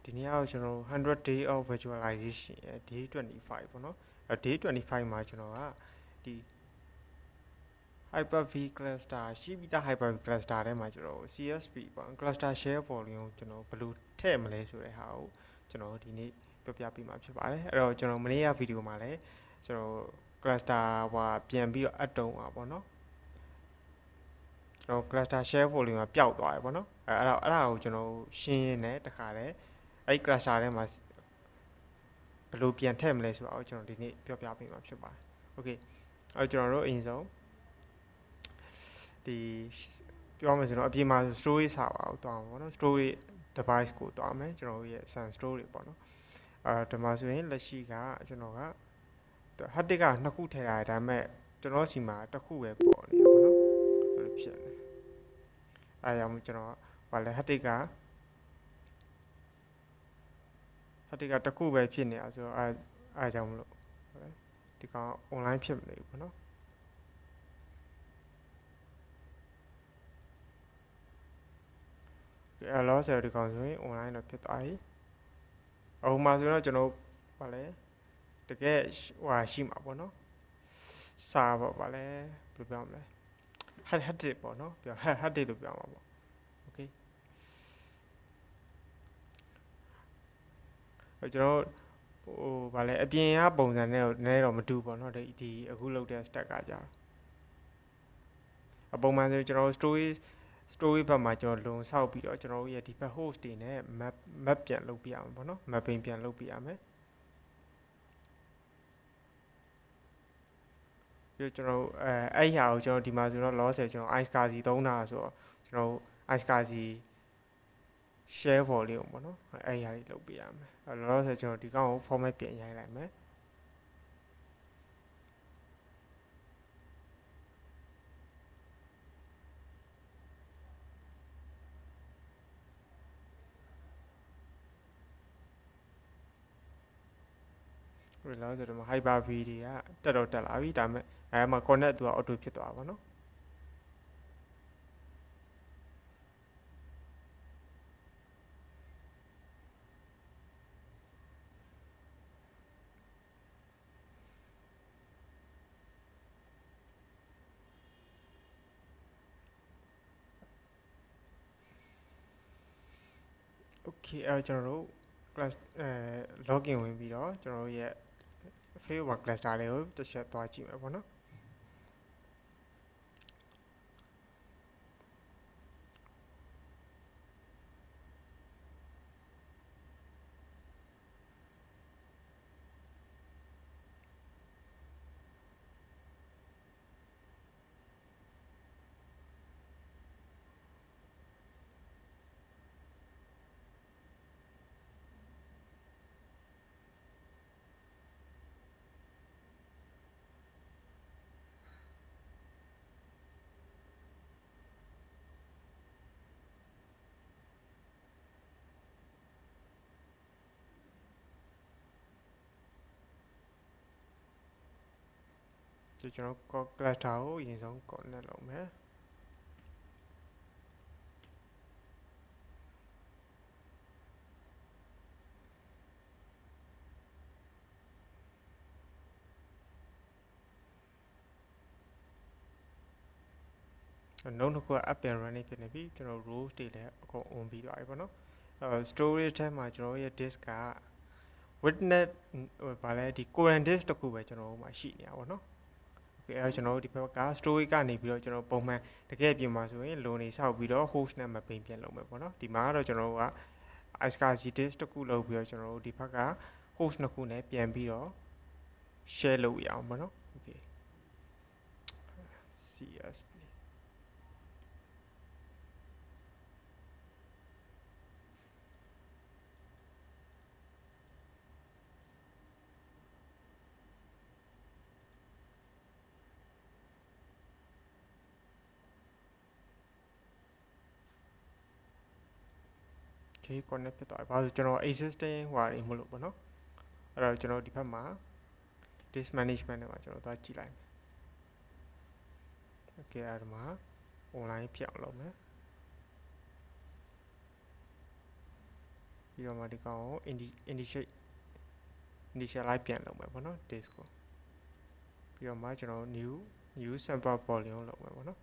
ဒီနေ့ကတော့ကျွန်တော်100 day of visualization day 25ပေါ့နော်day 25မှာကျွန်တော်ကဒီ Hyper-V cluster ရှိပြီးသား Hyper-V cluster ထဲမှာကျွန်တော် CSV ပေါ့ cluster share volume ကိုကျွန်တော်ဘယ်လိုထည့်မလဲဆိုတဲ့ဟာကိုကျွန်တော်ဒီနေ့ပြပြပေးမှာဖြစ်ပါတယ်အဲ့တော့ကျွန်တော်မနေ့ကဗီဒီယိုမှာလည်းကျွန်တော် cluster ဟိုပြန်ပြီးတော့အတုံးပါပေါ့နော်ကျွန်တော် cluster share volume ကပျောက်သွားတယ်ပေါ့နော်အဲ့ဒါကိုကျွန်တော်ရှင်းရင်းနဲ့တခါတည်းအဲ့ cluster ထဲမှာဘယ်လိုပြန်ထည့်မလဲဆိုတာကိုကျွန်တော်ဒီနေ့ပြောပြပေးမှာဖြစ်ပါတယ်โอเคအဲ့ကျွန်တော်တို့အရင်ဆုံးဒီပြောမယ်ဆိုတော့အပြင်မှာ storage server ကိုတွားမှာပေါ့နော် storage device ကိုတွားမယ်ကျွန်တော်ရဲ့ sun storage ပေါ့နော်ဒီမှာဆိုရင်လက်ရှိကကျွန်တော်က hard disk က2ခုထည့်ထားတယ်ဒါပေမဲ့ကျွန်တော်စီမှာတစ်ခုပဲပေါ်နေပေါ့နော်ဘယ်လိုဖြစ်လဲအဲကြောင့်ကျွန်တော်ဘာလဲ hard disk ကတစ်ခုပဲဖြစ်နေတာဆိုတော့အဲကြောင့်မလို့ဒီကောင် online ဖြစ်မနေဘူးပေါ့နော်အဲ့လောဆယ်ဒီကောင်ဆိုရင် online တော့ဖြစ်သွားပြီအခုမှဆိုတော့ကျွန်တော်ဗာလဲတကယ်ဟိုရှိမှာပေါ့နော်စာပေါ့ဗာလဲဘယ်လိုပြောမလဲ hard disk ပေါ့နော်ပြော hard disk လို့ပြောမှာပေါ့โอเคကျွန်တော်ဟိုဗာလဲအပြင်ကပုံစံနဲ့တော့နည်းတော့မတူပေါ့နော်ဒီအခုလုပ်တဲ့ stack ကကြာအပုံမှန်ဆိုကျွန်တော် story ဘက်မှာကျွန်တော်လုံဆောက်ပြီးတော့ကျွန်တော်တို့ရဲ့ဒီဘက် host တွေနဲ့ map ပြန်လုပ်ပြရမှာပေါ့နော် mapping ပြန်လုပ်ပြရမယ်ပြီးကျွန်တော်အဲ့ဟာကိုကျွန်တော်ဒီမှာဆိုတော့ loss ကျွန်တော် iSCSI သုံးတာဆိုတော့ကျွန်တော် iSCSI share volume ပေါ့နော်အဲ့ဟာကြီးလုပ်ပြရမယ်အဲ့ loss ကျွန်တော်ဒီကောင်ကို format ပြန်ရိုက်လိုက်မယ်ဒီလောက်ဆိုတော့ Hyper-V တွေကတက်လာပြီဒါပေမဲ့အဲမှာ connect သူက auto ဖြစ်သွားပါတော့โอเคအဲ့ကျွန်တော်တို့ class login ဝင်ပြီးတော့ကျွန်တော်တို့ရဲ့ Facebook cluster တွေကိုတစ်ချက်သွားကြည့်မယ်ပေါ့နော်ကျွန်တော် cluster ကိုအရင်ဆုံး connect လုပ်မယ်နောက်တစ်ခုက up and running ဖြစ်နေပြီကျွန်တော် rows တွေလည်းအကုန် on ပြီးသွားပြီပေါ့နော်storage ထဲမှာကျွန်တော်ရဲ့ disk က witness ဗာလဲဒီ current disk တခုပဲကျွန်တော်တို့မှာရှိနေတာပေါ့နော်အဲ့ကျွန်တော်တို့ဒီဘက်က storage ကနေပြီးတော့ကျွန်တော်ပုံမှန်တကယ်ပြင်မှာဆိုရင်လုံနေဆောက်ပြီးတော့ host နဲ့ mapping ပြန်လုပ်မယ်ပေါ့နော်ဒီမှာကတော့ကျွန်တော်တို့က iSCSI disk တခုလုပ်ပြီးတော့ကျွန်တော်တို့ဒီဘက်က host နှစ်ခုနဲ့ပြန်ပြီးတော့ share လုပ်ရအောင်ပေါ့နော် okay CSP connect ဖြစ်သွားပြီဘာလို့ကျွန်တော် existing ဟွာတွေမလို့ပေါ့နော်အဲ့တော့ကျွန်တော်ဒီဘက်မှာ disk management နဲ့မှာကျွန်တော်သွားကြည့်လိုက်မယ် okay အဲ့ဒါမှာ online ဖြစ်အောင်လုပ်မယ် ပြီးတော့မှဒီကောင်ကို initialize ပြန်လုပ်မယ်ပေါ့နော် disk ကိုပြီးတော့မှကျွန်တော် new sample volume လုပ်မယ်ပေါ့နော်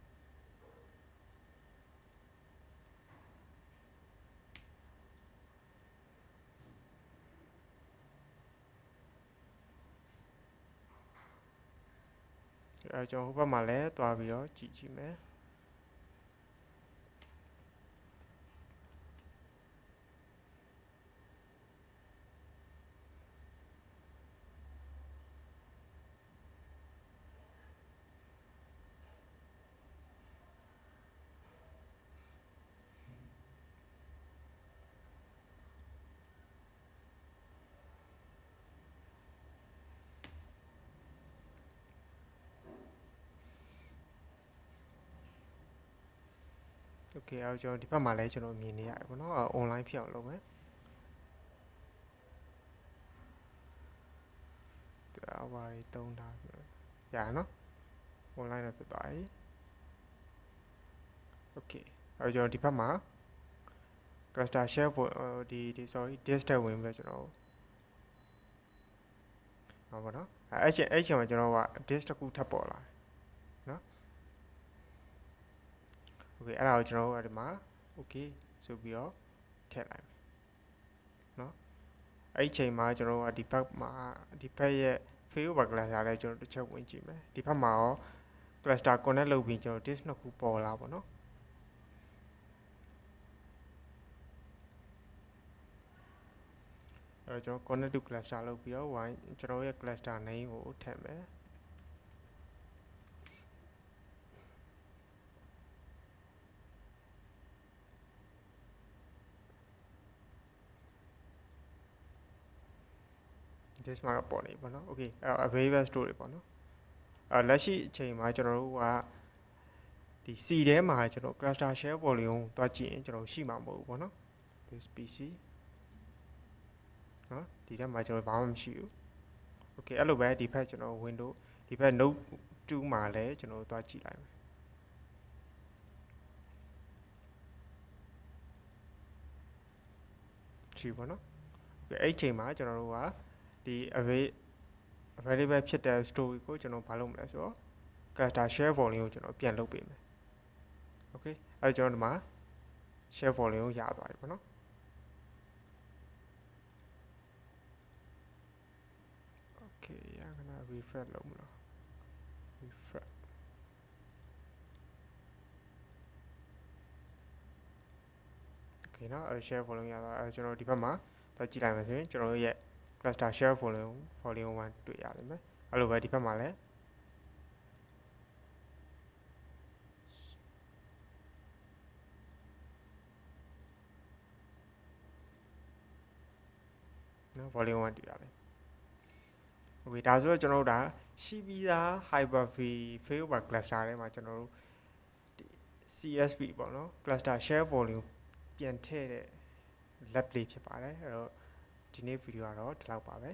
ကျွန်တော်ဟိုဘက်မှာလည်းတွားပြီးတော့ကြည့်မယ် โอเคအဲ့ကျွန်တော်ဒီဘက်မှာလည်းကျွန်တော်မြင်နေရတယ်ပေါ့နော် online ဖြစ်အောင်လုပ်မယ်အဝါရီတုံးတာရနော် online တော့ဖြစ်သွားပြီโอเคအဲ့ကျွန်တော်ဒီဘက်မှာ cluster share ဒီ sorry disk တက်ဝင်ပြီးကျွန်တော်ဟောပါနော်အဲ့ချိန်မှာကျွန်တော်က disk တစ်ခုထပ်ပေါ်လာနော်โอเคအဲ့ဒါကိုကျွန်တော်တို့ဒီမှာ okay ဆိုပြီးတော့ထည့်လိုက်မယ်နော်အဲ့ချိန်မှာကျွန်တော်ကဒီဘက်မှာဒီဘက်ရဲ့ failover cluster လည်းကျွန်တော်တစ်ချက်ဝင်ကြည့်မယ်ဒီဘက်မှာရော cluster connect လုပ်ပြီးကျွန်တော် disk နှစ်ခုပေါ်လာပါတော့အဲ့တော့ကျွန်တော် connect to cluster လုပ်ပြီးတော့ကျွန်တော်ရဲ့ cluster name ကိုထည့်မယ်this မှာတော့ပေါ်နေပါနော် okay အဲ့တော့ available store တွေပေါ့နော်လက်ရှိအချိန်မှာကျွန်တော်တို့ကဒီ C ထဲမှာကျွန်တော် cluster share volume တွားကြည့်ရင်ကျွန်တော်ရှိမှာမဟုတ်ဘူးပေါ့နော် this PC နော်ဒီထဲမှာကျွန်တော်ဘာမှမရှိဘူး okay အဲ့လိုပဲဒီဘက်ကျွန်တော် window ဒီဘက် note 2မှာလည်းကျွန်တော်တွားကြည့်လိုက်မယ်ရှိပါနော် okay အဲ့ချိန်မှာကျွန်တော်တို့ကဒီ available ဖြစ်တဲ့ story ကိုကျွန်တော်ဘာလုပ်မလဲဆိုတော့ cluster share volume ကိုကျွန်တော်ပြန်လုပ်ပေးမယ် okay အဲ့ကျွန်တော်ဒီမှာ share volume ရသွားပြီပေါ့နော် okay ရခဏ refresh လုပ်မလား refresh okay နော် share volume ရသွားကျွန်တော်ဒီဘက်မှာတော့ကြည့်လိုက်မယ်ဆိုရင်ကျွန်တော်ရဲ့ cluster share volume 1တွေ့ရလိမ့်မယ်အဲ့လိုပဲဒီဘက်မှာလည်းနော် volume 1တွေ့ရလိမ့်โอเคဒါဆိုတော့ကျွန်တော်တို့ဒါရှိပြီးသား Hyper-V failover cluster ထဲမှာကျွန်တော်တို့ CSP ပေါ့နော် cluster share volume ပြန်ထည့်တဲ့ lab လေးဖြစ်ပါတယ်အဲ့တော့ဒီနေ့ဗီဒီယိုကတော့ဒီလောက်ပါပဲ